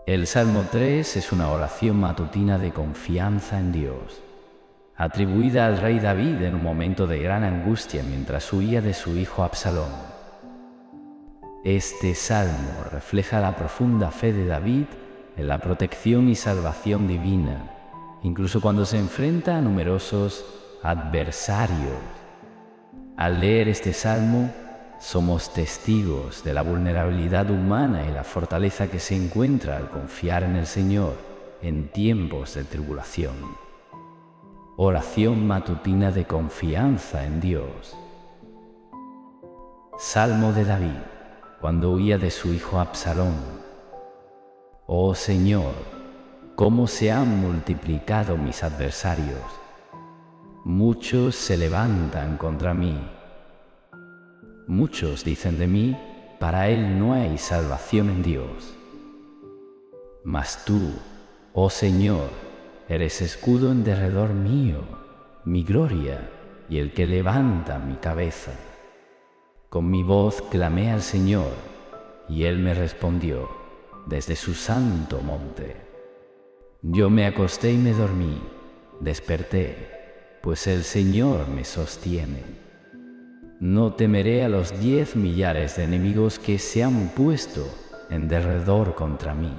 El Salmo 3 es una oración matutina de confianza en Dios, atribuida al rey David en un momento de gran angustia mientras huía de su hijo Absalón. Este salmo refleja la profunda fe de David en la protección y salvación divina, incluso cuando se enfrenta a numerosos adversarios. Al leer este salmo, somos testigos de la vulnerabilidad humana y la fortaleza que se encuentra al confiar en el Señor en tiempos de tribulación. Oración matutina de confianza en Dios. Salmo de David, cuando huía de su hijo Absalón. Oh Señor, cómo se han multiplicado mis adversarios. Muchos se levantan contra mí. Muchos dicen de mí, para él no hay salvación en Dios. Mas tú, oh Señor, eres escudo en derredor mío, mi gloria y el que levanta mi cabeza. Con mi voz clamé al Señor, y Él me respondió desde su santo monte. Yo me acosté y me dormí, desperté, pues el Señor me sostiene. No temeré a los 10 millares de enemigos que se han puesto en derredor contra mí.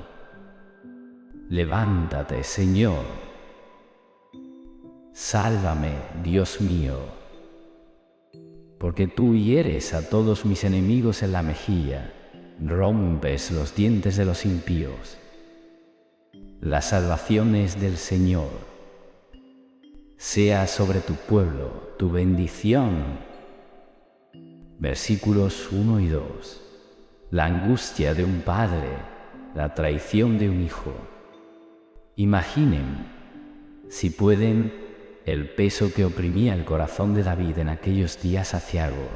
Levántate, Señor. Sálvame, Dios mío, porque tú hieres a todos mis enemigos en la mejilla, rompes los dientes de los impíos. La salvación es del Señor. Sea sobre tu pueblo tu bendición. Versículos 1 y 2. La angustia de un padre, la traición de un hijo. Imaginen, si pueden, el peso que oprimía el corazón de David en aquellos días aciagos.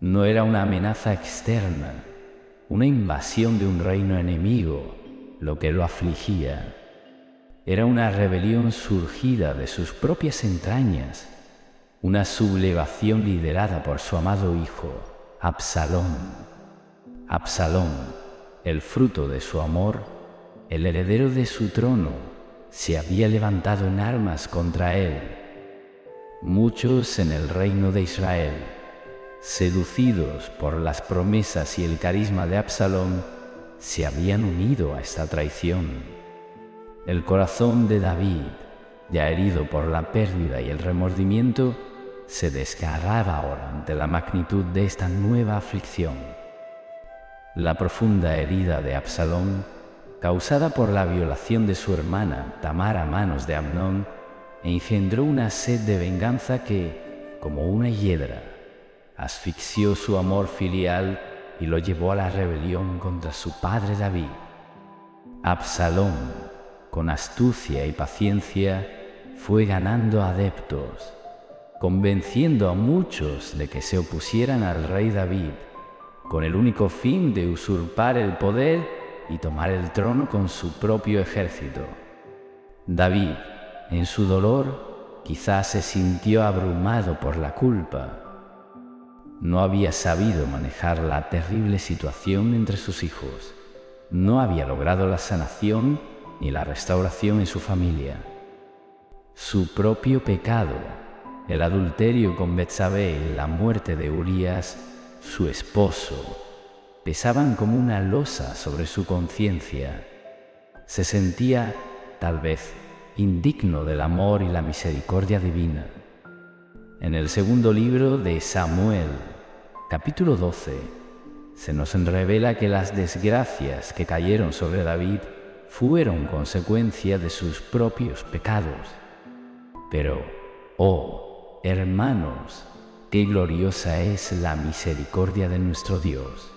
No era una amenaza externa, una invasión de un reino enemigo, lo que lo afligía. Era una rebelión surgida de sus propias entrañas, una sublevación liderada por su amado hijo, Absalón. Absalón, el fruto de su amor, el heredero de su trono, se había levantado en armas contra él. Muchos en el reino de Israel, seducidos por las promesas y el carisma de Absalón, se habían unido a esta traición. El corazón de David, ya herido por la pérdida y el remordimiento, se desgarraba ahora ante la magnitud de esta nueva aflicción. La profunda herida de Absalón, causada por la violación de su hermana Tamar a manos de Amnón, engendró una sed de venganza que, como una hiedra, asfixió su amor filial y lo llevó a la rebelión contra su padre David. Absalón, con astucia y paciencia, fue ganando adeptos, convenciendo a muchos de que se opusieran al rey David, con el único fin de usurpar el poder y tomar el trono con su propio ejército. David, en su dolor, quizás se sintió abrumado por la culpa. No había sabido manejar la terrible situación entre sus hijos. No había logrado la sanación ni la restauración en su familia. Su propio pecado, el adulterio con Betsabé y la muerte de Urías, su esposo, pesaban como una losa sobre su conciencia. Se sentía, tal vez, indigno del amor y la misericordia divina. En el segundo libro de Samuel, capítulo 12, se nos revela que las desgracias que cayeron sobre David fueron consecuencia de sus propios pecados. Pero, oh, hermanos, qué gloriosa es la misericordia de nuestro Dios.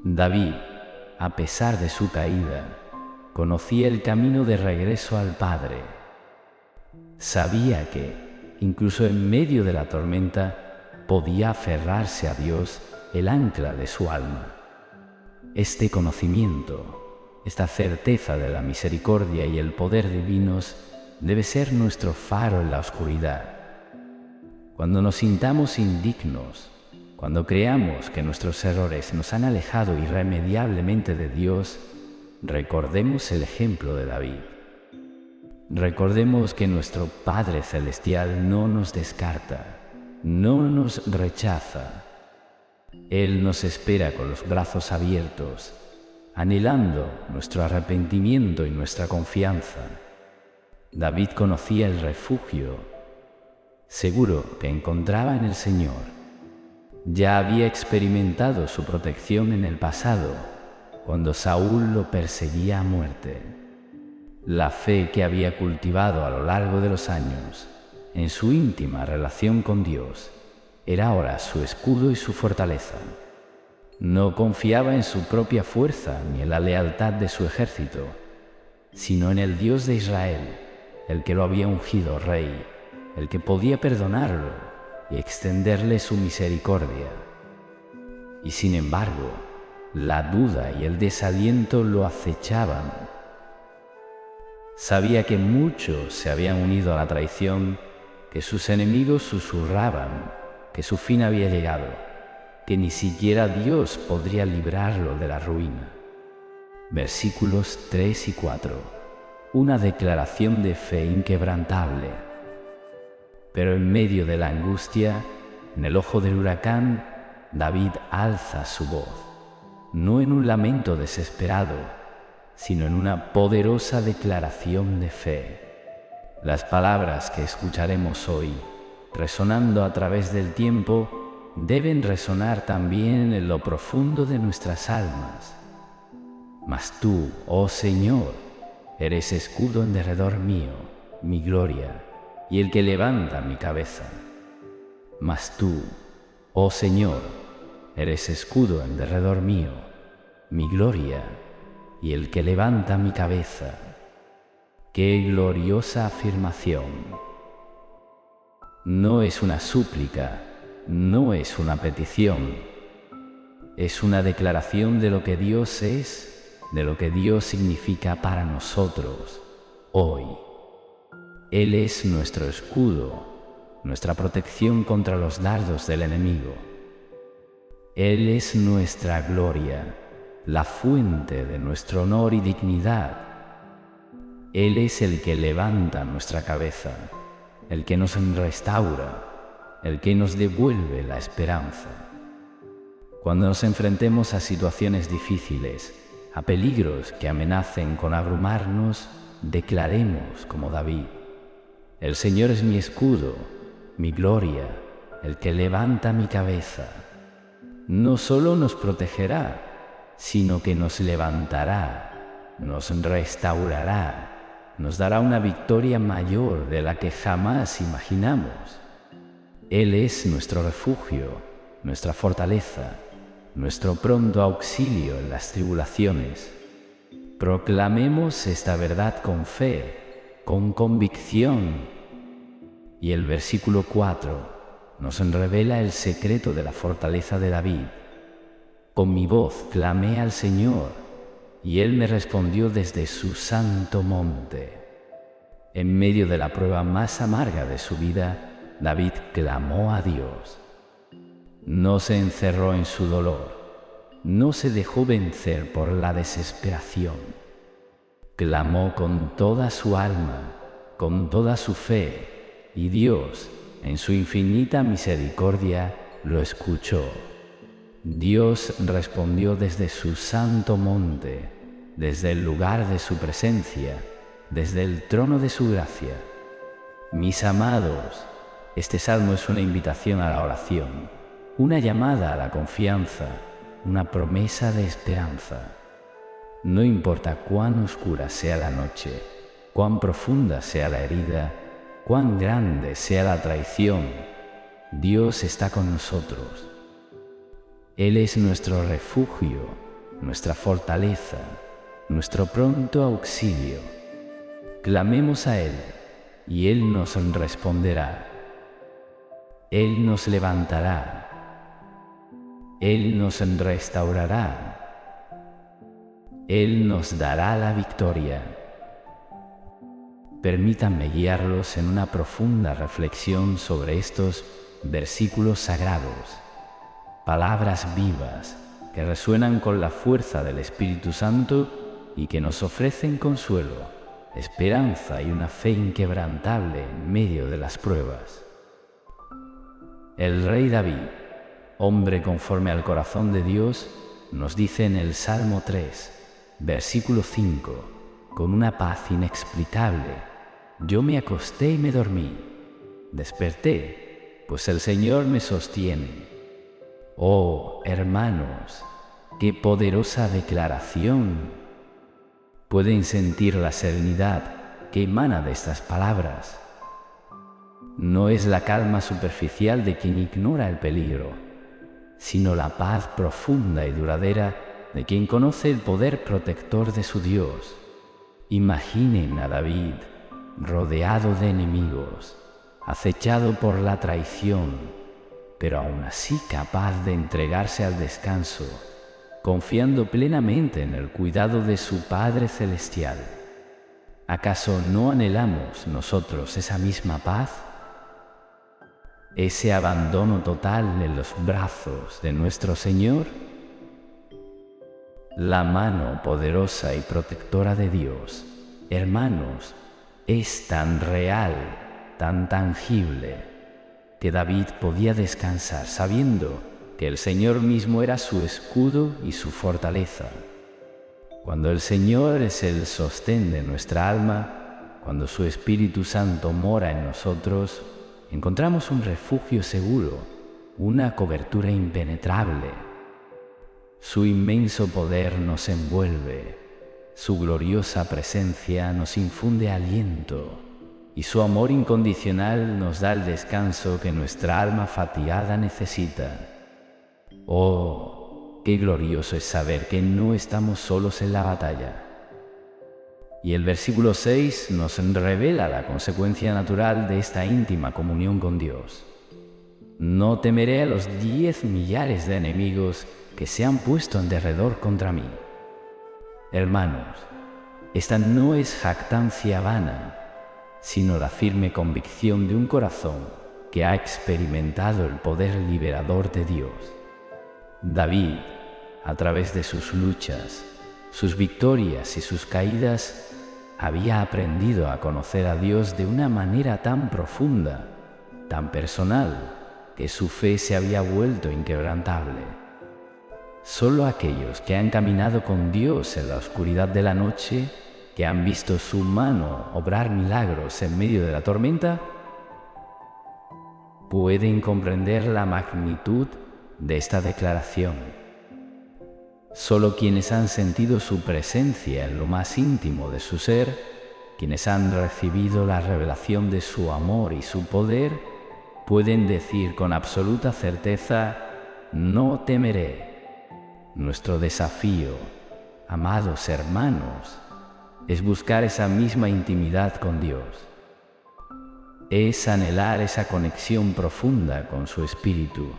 David, a pesar de su caída, conocía el camino de regreso al Padre. Sabía que, incluso en medio de la tormenta, podía aferrarse a Dios, el ancla de su alma. Este conocimiento, esta certeza de la misericordia y el poder divinos debe ser nuestro faro en la oscuridad. Cuando nos sintamos indignos, cuando creamos que nuestros errores nos han alejado irremediablemente de Dios, recordemos el ejemplo de David. Recordemos que nuestro Padre Celestial no nos descarta, no nos rechaza. Él nos espera con los brazos abiertos, anhelando nuestro arrepentimiento y nuestra confianza. David conocía el refugio, seguro que encontraba en el Señor. Ya había experimentado su protección en el pasado, cuando Saúl lo perseguía a muerte. La fe que había cultivado a lo largo de los años, en su íntima relación con Dios, era ahora su escudo y su fortaleza. No confiaba en su propia fuerza ni en la lealtad de su ejército, sino en el Dios de Israel, el que lo había ungido rey, el que podía perdonarlo y extenderle su misericordia. Y sin embargo, la duda y el desaliento lo acechaban. Sabía que muchos se habían unido a la traición, que sus enemigos susurraban, que su fin había llegado, que ni siquiera Dios podría librarlo de la ruina. Versículos 3 y 4. Una declaración de fe inquebrantable. Pero en medio de la angustia, en el ojo del huracán, David alza su voz, no en un lamento desesperado, sino en una poderosa declaración de fe. Las palabras que escucharemos hoy, resonando a través del tiempo, deben resonar también en lo profundo de nuestras almas. Mas tú, oh Señor, eres escudo en derredor mío, mi gloria, y el que levanta mi cabeza. Mas tú, oh Señor, eres escudo en derredor mío, mi gloria, y el que levanta mi cabeza. ¡Qué gloriosa afirmación! No es una súplica, no es una petición, es una declaración de lo que Dios es, de lo que Dios significa para nosotros hoy. Él es nuestro escudo, nuestra protección contra los dardos del enemigo. Él es nuestra gloria, la fuente de nuestro honor y dignidad. Él es el que levanta nuestra cabeza, el que nos restaura, el que nos devuelve la esperanza. Cuando nos enfrentemos a situaciones difíciles, a peligros que amenacen con abrumarnos, declaremos como David: el Señor es mi escudo, mi gloria, el que levanta mi cabeza. No solo nos protegerá, sino que nos levantará, nos restaurará, nos dará una victoria mayor de la que jamás imaginamos. Él es nuestro refugio, nuestra fortaleza, nuestro pronto auxilio en las tribulaciones. Proclamemos esta verdad con fe, con convicción. Y el versículo 4 nos revela el secreto de la fortaleza de David. Con mi voz clamé al Señor, y Él me respondió desde su santo monte. En medio de la prueba más amarga de su vida, David clamó a Dios. No se encerró en su dolor, no se dejó vencer por la desesperación. Clamó con toda su alma, con toda su fe, y Dios, en su infinita misericordia, lo escuchó. Dios respondió desde su santo monte, desde el lugar de su presencia, desde el trono de su gracia. Mis amados, este salmo es una invitación a la oración, una llamada a la confianza, una promesa de esperanza. No importa cuán oscura sea la noche, cuán profunda sea la herida, cuán grande sea la traición, Dios está con nosotros. Él es nuestro refugio, nuestra fortaleza, nuestro pronto auxilio. Clamemos a Él, y Él nos responderá. Él nos levantará. Él nos restaurará. Él nos dará la victoria. Permítanme guiarlos en una profunda reflexión sobre estos versículos sagrados. Palabras vivas que resuenan con la fuerza del Espíritu Santo y que nos ofrecen consuelo, esperanza y una fe inquebrantable en medio de las pruebas. El rey David, hombre conforme al corazón de Dios, nos dice en el Salmo 3, versículo 5, con una paz inexplicable: yo me acosté y me dormí, desperté, pues el Señor me sostiene. Oh, hermanos, qué poderosa declaración. Pueden sentir la serenidad que emana de estas palabras. No es la calma superficial de quien ignora el peligro, sino la paz profunda y duradera de quien conoce el poder protector de su Dios. Imaginen a David rodeado de enemigos, acechado por la traición, pero aún así capaz de entregarse al descanso, confiando plenamente en el cuidado de su Padre Celestial. ¿Acaso no anhelamos nosotros esa misma paz? ¿Ese abandono total en los brazos de nuestro Señor? La mano poderosa y protectora de Dios, hermanos, es tan real, tan tangible, que David podía descansar sabiendo que el Señor mismo era su escudo y su fortaleza. Cuando el Señor es el sostén de nuestra alma, cuando su Espíritu Santo mora en nosotros, encontramos un refugio seguro, una cobertura impenetrable. Su inmenso poder nos envuelve, su gloriosa presencia nos infunde aliento, y su amor incondicional nos da el descanso que nuestra alma fatigada necesita. Oh, qué glorioso es saber que no estamos solos en la batalla. Y el versículo 6 nos revela la consecuencia natural de esta íntima comunión con Dios. No temeré a los 10 millares de enemigos que se han puesto en derredor contra mí. Hermanos, esta no es jactancia vana, sino la firme convicción de un corazón que ha experimentado el poder liberador de Dios. David, a través de sus luchas, sus victorias y sus caídas, había aprendido a conocer a Dios de una manera tan profunda, tan personal, que su fe se había vuelto inquebrantable. Solo aquellos que han caminado con Dios en la oscuridad de la noche, que han visto su mano obrar milagros en medio de la tormenta, pueden comprender la magnitud de esta declaración. Solo quienes han sentido su presencia en lo más íntimo de su ser, quienes han recibido la revelación de su amor y su poder, pueden decir con absoluta certeza: no temeré. Nuestro desafío, amados hermanos, es buscar esa misma intimidad con Dios. Es anhelar esa conexión profunda con su Espíritu,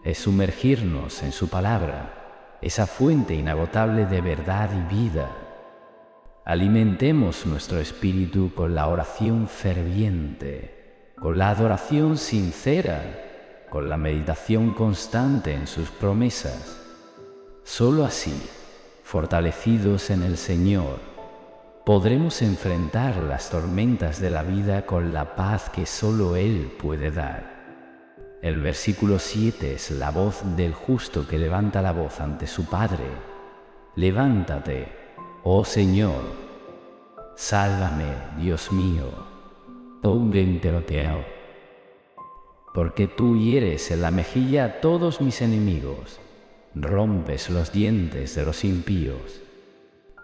es sumergirnos en su palabra, esa fuente inagotable de verdad y vida. Alimentemos nuestro espíritu con la oración ferviente, con la adoración sincera, con la meditación constante en sus promesas. Solo así, fortalecidos en el Señor, podremos enfrentar las tormentas de la vida con la paz que solo Él puede dar. El versículo 7 es la voz del justo que levanta la voz ante su Padre. Levántate, oh Señor, sálvame, Dios mío, porque tú hieres en la mejilla a todos mis enemigos, rompes los dientes de los impíos.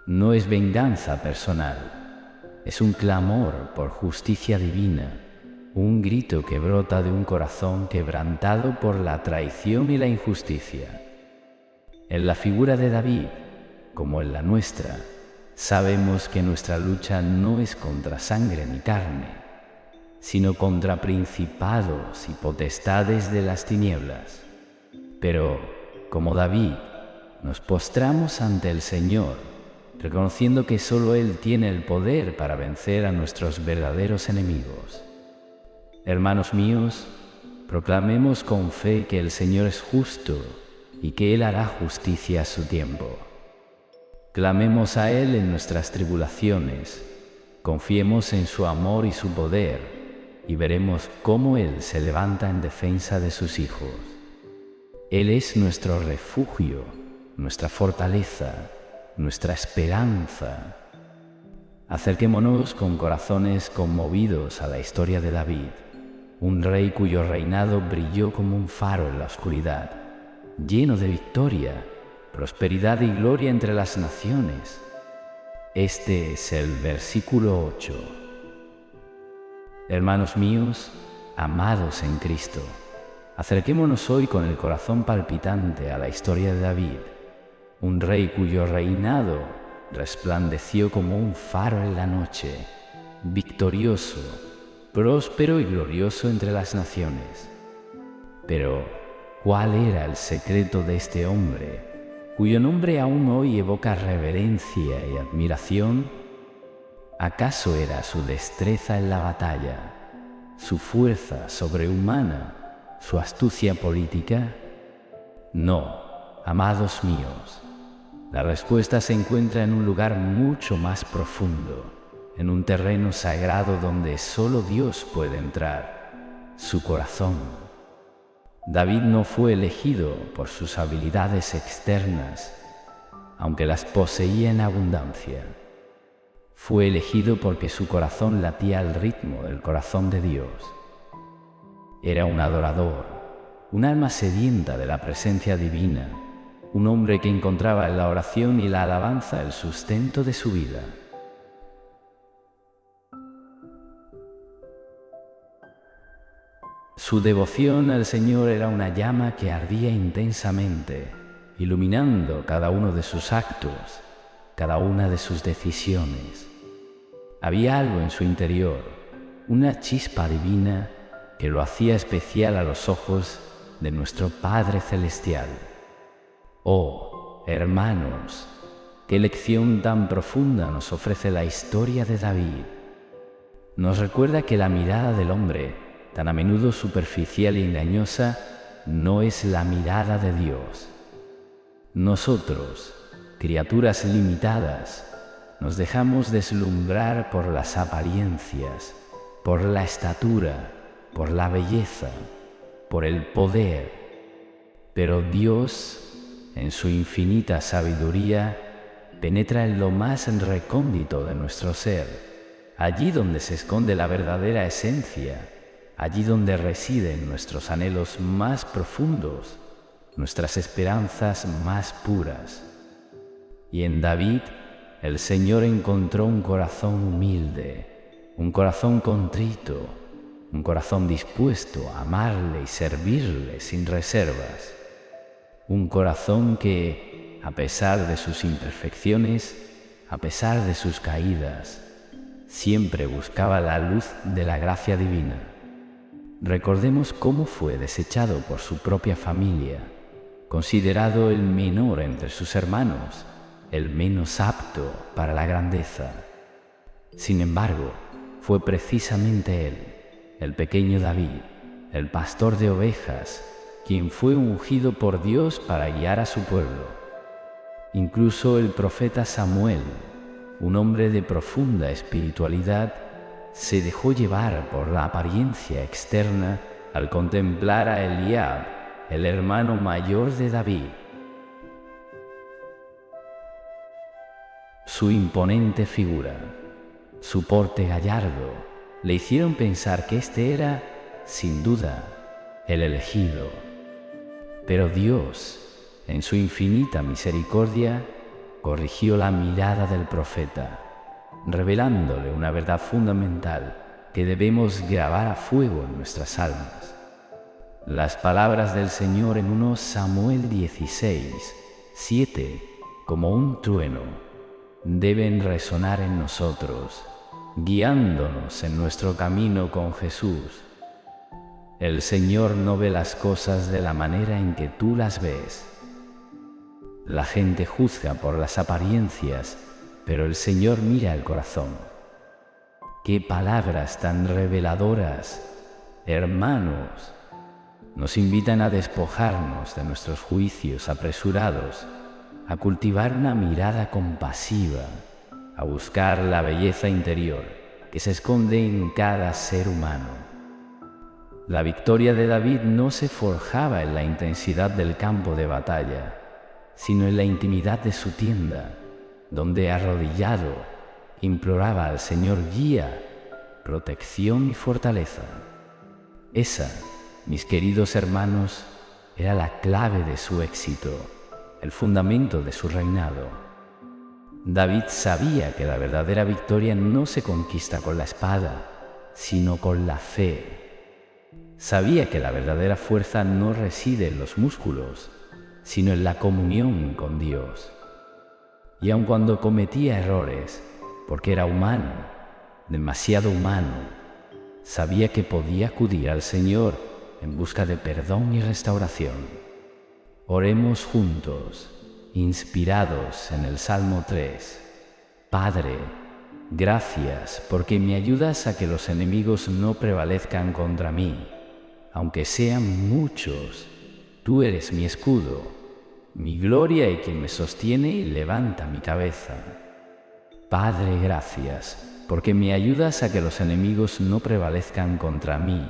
No es venganza personal, es un clamor por justicia divina, un grito que brota de un corazón quebrantado por la traición y la injusticia. En la figura de David, como en la nuestra, sabemos que nuestra lucha no es contra sangre ni carne, sino contra principados y potestades de las tinieblas. Pero, como David, nos postramos ante el Señor, reconociendo que solo Él tiene el poder para vencer a nuestros verdaderos enemigos. Hermanos míos, proclamemos con fe que el Señor es justo y que Él hará justicia a su tiempo. Clamemos a Él en nuestras tribulaciones, confiemos en su amor y su poder, y veremos cómo Él se levanta en defensa de sus hijos. Él es nuestro refugio, nuestra fortaleza, nuestra esperanza. Acerquémonos con corazones conmovidos a la historia de David, un rey cuyo reinado brilló como un faro en la oscuridad, lleno de victoria, prosperidad y gloria entre las naciones. Este es el versículo 8. Hermanos míos, amados en Cristo, acerquémonos hoy con el corazón palpitante a la historia de David, un rey cuyo reinado resplandeció como un faro en la noche, victorioso, próspero y glorioso entre las naciones. Pero, ¿cuál era el secreto de este hombre, cuyo nombre aún hoy evoca reverencia y admiración? ¿Acaso era su destreza en la batalla, su fuerza sobrehumana, su astucia política? No, amados míos. La respuesta se encuentra en un lugar mucho más profundo, en un terreno sagrado donde solo Dios puede entrar, su corazón. David no fue elegido por sus habilidades externas, aunque las poseía en abundancia. Fue elegido porque su corazón latía al ritmo del corazón de Dios. Era un adorador, un alma sedienta de la presencia divina, un hombre que encontraba en la oración y la alabanza el sustento de su vida. Su devoción al Señor era una llama que ardía intensamente, iluminando cada uno de sus actos, cada una de sus decisiones. Había algo en su interior, una chispa divina que lo hacía especial a los ojos de nuestro Padre Celestial. Oh, hermanos, qué lección tan profunda nos ofrece la historia de David. Nos recuerda que la mirada del hombre, tan a menudo superficial y engañosa, no es la mirada de Dios. Nosotros, criaturas limitadas, nos dejamos deslumbrar por las apariencias, por la estatura, por la belleza, por el poder. Pero Dios, en su infinita sabiduría, penetra en lo más recóndito de nuestro ser, allí donde se esconde la verdadera esencia, allí donde residen nuestros anhelos más profundos, nuestras esperanzas más puras. Y en David, el Señor encontró un corazón humilde, un corazón contrito, un corazón dispuesto a amarle y servirle sin reservas. Un corazón que, a pesar de sus imperfecciones, a pesar de sus caídas, siempre buscaba la luz de la gracia divina. Recordemos cómo fue desechado por su propia familia, considerado el menor entre sus hermanos, el menos apto para la grandeza. Sin embargo, fue precisamente él, el pequeño David, el pastor de ovejas, quien fue ungido por Dios para guiar a su pueblo. Incluso el profeta Samuel, un hombre de profunda espiritualidad, se dejó llevar por la apariencia externa al contemplar a Eliab, el hermano mayor de David. Su imponente figura, su porte gallardo, le hicieron pensar que este era, sin duda, el elegido. Pero Dios, en su infinita misericordia, corrigió la mirada del profeta, revelándole una verdad fundamental que debemos grabar a fuego en nuestras almas. Las palabras del Señor en 1 Samuel 16, 7, como un trueno, deben resonar en nosotros, guiándonos en nuestro camino con Jesús. El Señor no ve las cosas de la manera en que tú las ves. La gente juzga por las apariencias, pero el Señor mira el corazón. ¡Qué palabras tan reveladoras! Hermanos, nos invitan a despojarnos de nuestros juicios apresurados a cultivar una mirada compasiva, a buscar la belleza interior que se esconde en cada ser humano. La victoria de David no se forjaba en la intensidad del campo de batalla, sino en la intimidad de su tienda, donde arrodillado imploraba al Señor guía, protección y fortaleza. Esa, mis queridos hermanos, era la clave de su éxito, el fundamento de su reinado. David sabía que la verdadera victoria no se conquista con la espada, sino con la fe. Sabía que la verdadera fuerza no reside en los músculos, sino en la comunión con Dios. Y aun cuando cometía errores, porque era humano, demasiado humano, sabía que podía acudir al Señor en busca de perdón y restauración. Oremos juntos, inspirados en el Salmo 3. Padre, gracias porque me ayudas a que los enemigos no prevalezcan contra mí. Aunque sean muchos, tú eres mi escudo, mi gloria y quien me sostiene y levanta mi cabeza. Padre, gracias, porque me ayudas a que los enemigos no prevalezcan contra mí.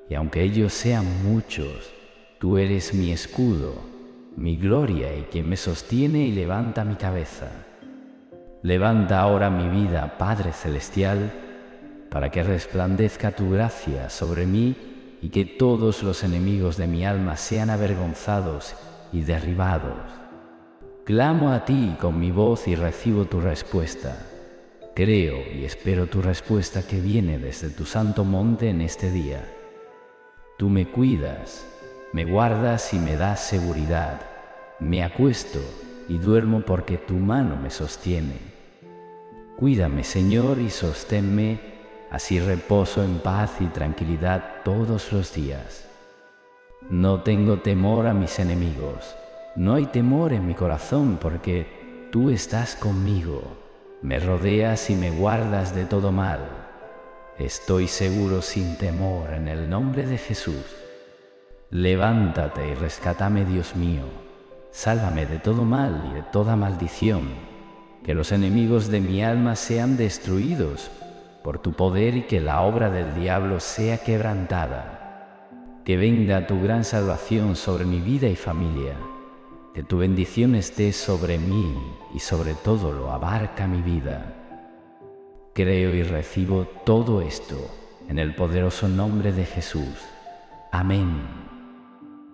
Y aunque ellos sean muchos, tú eres mi escudo, mi gloria y quien me sostiene y levanta mi cabeza. Levanta ahora mi vida, Padre Celestial, para que resplandezca tu gracia sobre mí y que todos los enemigos de mi alma sean avergonzados y derribados. Clamo a ti con mi voz y recibo tu respuesta. Creo y espero tu respuesta que viene desde tu santo monte en este día. Tú me cuidas, me guardas y me das seguridad. Me acuesto y duermo porque tu mano me sostiene. Cuídame, Señor, y sosténme. Así reposo en paz y tranquilidad todos los días. No tengo temor a mis enemigos, no hay temor en mi corazón porque tú estás conmigo, me rodeas y me guardas de todo mal. Estoy seguro sin temor en el nombre de Jesús. Levántate y rescátame, Dios mío, sálvame de todo mal y de toda maldición, que los enemigos de mi alma sean destruidos por tu poder y que la obra del diablo sea quebrantada. Que venga tu gran salvación sobre mi vida y familia, que tu bendición esté sobre mí y sobre todo lo abarca mi vida. Creo y recibo todo esto en el poderoso nombre de Jesús. Amén.